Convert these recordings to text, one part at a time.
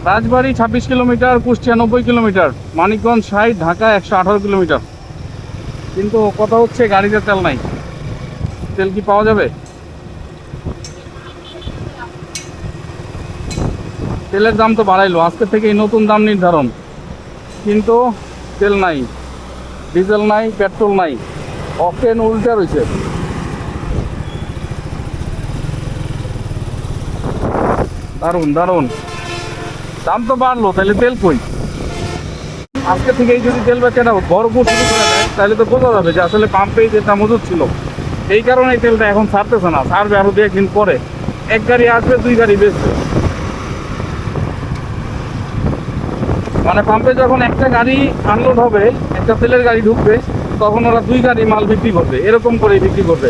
রাজবাড়ী 26 kilometre, Kushtia 90 kilometre, Manikganj 60, Dhaka 118 kilometre. কিন্তু কথা হচ্ছে গাড়িতে তেল নাই। তেল কি পাওয়া যাবে? তেলের দাম তো বাড়াইলো, আজকে থেকেই নতুন দাম নির্ধারণ, কিন্তু তেল নাই, ডিজেল নাই, পেট্রোল নাই, অকটেন উল্টা রয়েছে। দারুণ দারুণ, দাম তো বাড়লো, তাহলে তেল কই? আজকে থেকেই যদি তেল বেচাটা ভরপুর শুরু করে দেয়, তাহলে তো বোঝা যাবে যে আসলে পাম্পেই যেটা মজুদ ছিল। এই কারণে এই তেলটা এখন ছাড়তেছে না, ছাড়বে আরো 2-1 দিন পরে। এক গাড়ি আসবে, 2 গাড়ি বেচবে। মানে পাম্পে যখন একটা গাড়ি আনলোড হবে, একটা তেলের গাড়ি ঢুকবে, তখন ওরা 2 গাড়ি মাল বিক্রি করবে, এরকম করেই বিক্রি করবে।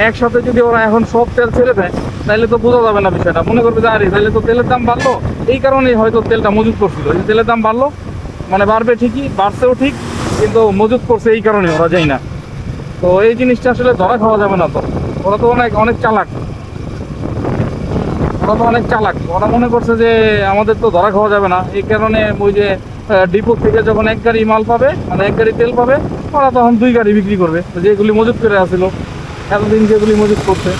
একসাথে যদি ওরা এখন সব তেল ছেড়ে দেয়, তাহলে তো বোঝা যাবে না বিষয়টা, মনে করবে যে আরে তাহলে তো তেলের দাম বাড়লো। এই কারণেই হয়তো তেলটা মজুত করছিল, এই যে তেলের দাম বাড়লো, মানে বাড়বে ঠিকই, বাড়ছেও ঠিক, কিন্তু মজুত করছে এই কারণে ওরা যায় না। তো এই জিনিসটা আসলে ধরা খাওয়া যাবে না। তো ওরা তো অনেক অনেক চালাক, ওরা তো অনেক চালাক। ওরা মনে করছে যে আমাদের তো ধরা খাওয়া যাবে না, এই কারণে ওই যে ডিপো থেকে যখন এক গাড়ি মাল পাবে, মানে এক গাড়ি তেল পাবে, ওরা তখন 2 গাড়ি বিক্রি করবে, যেগুলি মজুত করে আসছিল এতদিন, যেগুলি মজুত করছে।